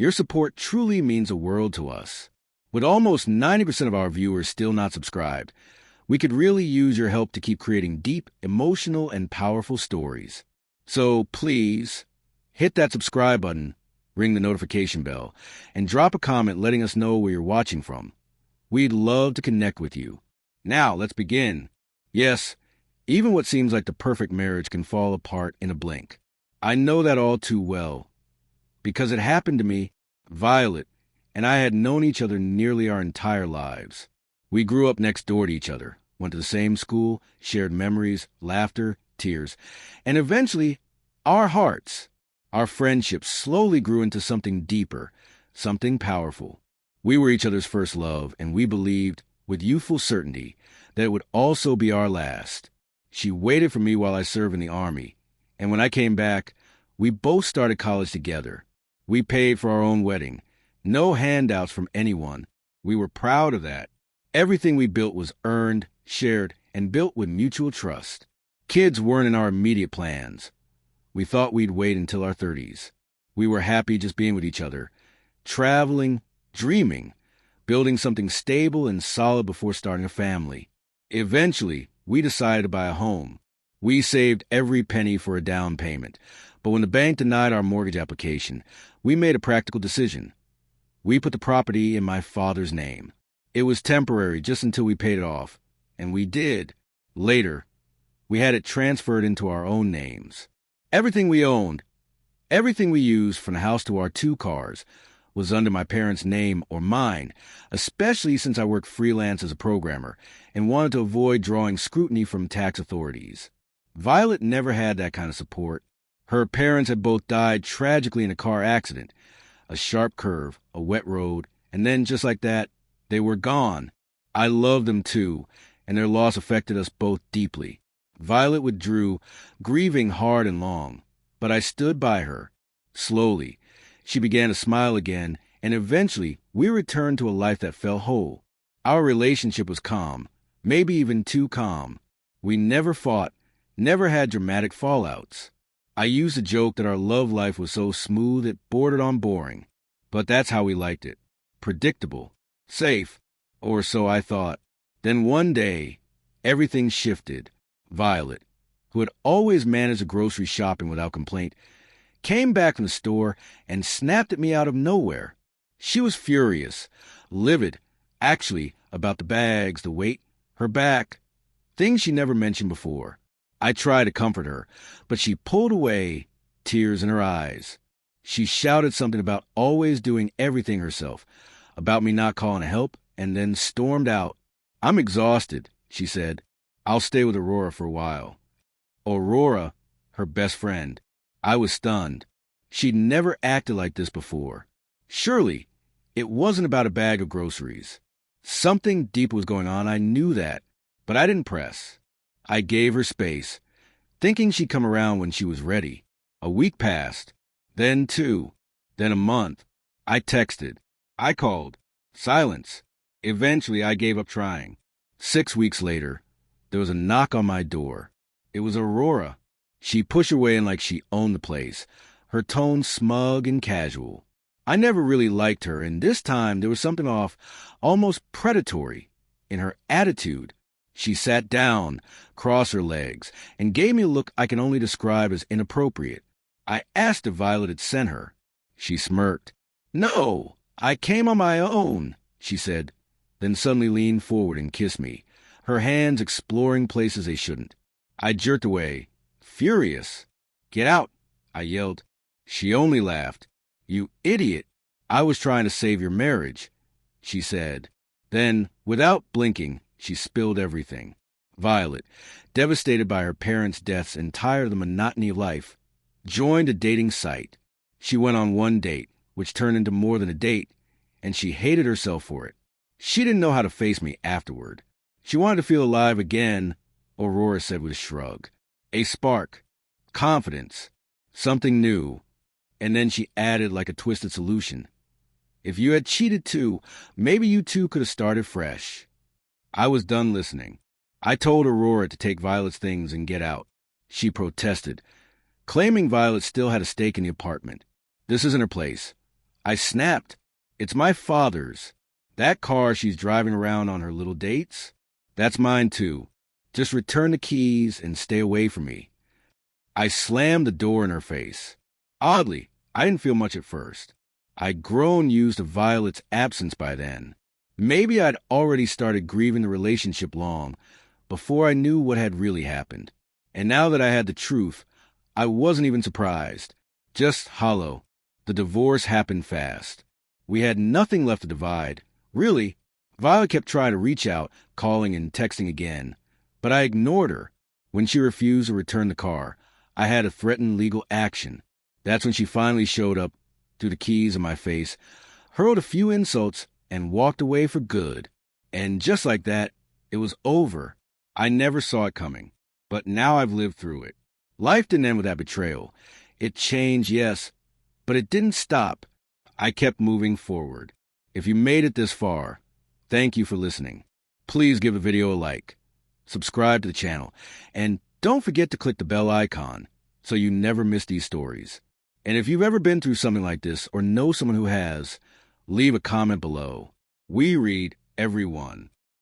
Your support truly means the world to us. With almost 90% of our viewers still not subscribed, we could really use your help to keep creating deep, emotional, and powerful stories. So please, hit that subscribe button, ring the notification bell, and drop a comment letting us know where you're watching from. We'd love to connect with you. Now, let's begin. Yes, even what seems like the perfect marriage can fall apart in a blink. I know that all too well. Because it happened to me, Violet and I had known each other nearly our entire lives. We grew up next door to each other, went to the same school, shared memories, laughter, tears, and eventually, our hearts, our friendship slowly grew into something deeper, something powerful. We were each other's first love, and we believed, with youthful certainty, that it would also be our last. She waited for me while I served in the Army, and when I came back, we both started college together. We paid for our own wedding. No handouts from anyone. We were proud of that. Everything we built was earned, shared, and built with mutual trust. Kids weren't in our immediate plans. We thought we'd wait until our 30s. We were happy just being with each other, traveling, dreaming, building something stable and solid before starting a family. Eventually, we decided to buy a home. We saved every penny for a down payment, but when the bank denied our mortgage application, we made a practical decision. We put the property in my father's name. It was temporary just until we paid it off, and we did. Later, we had it transferred into our own names. Everything we owned, everything we used from the house to our 2 cars, was under my parents' name or mine, especially since I worked freelance as a programmer and wanted to avoid drawing scrutiny from tax authorities. Violet never had that kind of support. Her parents had both died tragically in a car accident, a sharp curve, a wet road, and then just like that, they were gone. I loved them too, and their loss affected us both deeply. Violet withdrew, grieving hard and long, but I stood by her. Slowly, she began to smile again, and eventually we returned to a life that felt whole. Our relationship was calm, maybe even too calm. We never fought, never had dramatic fallouts. I used to joke that our love life was so smooth it bordered on boring, but that's how we liked it. Predictable, safe, or so I thought. Then one day, everything shifted. Violet, who had always managed the grocery shopping without complaint, came back from the store and snapped at me out of nowhere. She was furious, livid, actually, about the bags, the weight, her back, things she never mentioned before. I tried to comfort her, but she pulled away, tears in her eyes. She shouted something about always doing everything herself, about me not calling to help, and then stormed out. "I'm exhausted," she said. "I'll stay with Aurora for a while." Aurora, her best friend. I was stunned. She'd never acted like this before. Surely, it wasn't about a bag of groceries. Something deep was going on, I knew that, but I didn't press. I gave her space, thinking she'd come around when she was ready. A week passed, then 2, then a month. I texted. I called. Silence. Eventually, I gave up trying. 6 weeks later, there was a knock on my door. It was Aurora. She pushed her way in like she owned the place, her tone smug and casual. I never really liked her, and this time there was something off, almost predatory, in her attitude. She sat down, crossed her legs, and gave me a look I can only describe as inappropriate. I asked if Violet had sent her. She smirked. "No, I came on my own," she said, then suddenly leaned forward and kissed me, her hands exploring places they shouldn't. I jerked away, furious. "Get out," I yelled. She only laughed. "You idiot. I was trying to save your marriage," she said. Then, without blinking, she spilled everything. Violet, devastated by her parents' deaths and tired of the monotony of life, joined a dating site. She went on one date, which turned into more than a date, and she hated herself for it. She didn't know how to face me afterward. She wanted to feel alive again, Aurora said with a shrug. A spark, confidence, something new. And then she added like a twisted solution. "If you had cheated too, maybe you two could have started fresh." I was done listening. I told Aurora to take Violet's things and get out. She protested, claiming Violet still had a stake in the apartment. "This isn't her place. I snapped. It's my father's. That car she's driving around on her little dates? That's mine too. Just return the keys and stay away from me. I slammed the door in her face. Oddly, I didn't feel much at first. I'd grown used to Violet's absence by then. Maybe I'd already started grieving the relationship long before I knew what had really happened. And now that I had the truth, I wasn't even surprised. Just hollow. The divorce happened fast. We had nothing left to divide. Really, Violet kept trying to reach out, calling and texting again. But I ignored her. When she refused to return the car, I had to threaten legal action. That's when she finally showed up, threw the keys in my face, hurled a few insults, and walked away for good. And just like that, it was over. I never saw it coming. But now I've lived through it. Life didn't end with that betrayal. It changed, yes, but it didn't stop. I kept moving forward. If you made it this far, thank you for listening. Please give the video a like, subscribe to the channel, and don't forget to click the bell icon so you never miss these stories. And if you've ever been through something like this or know someone who has, leave a comment below. We read every one.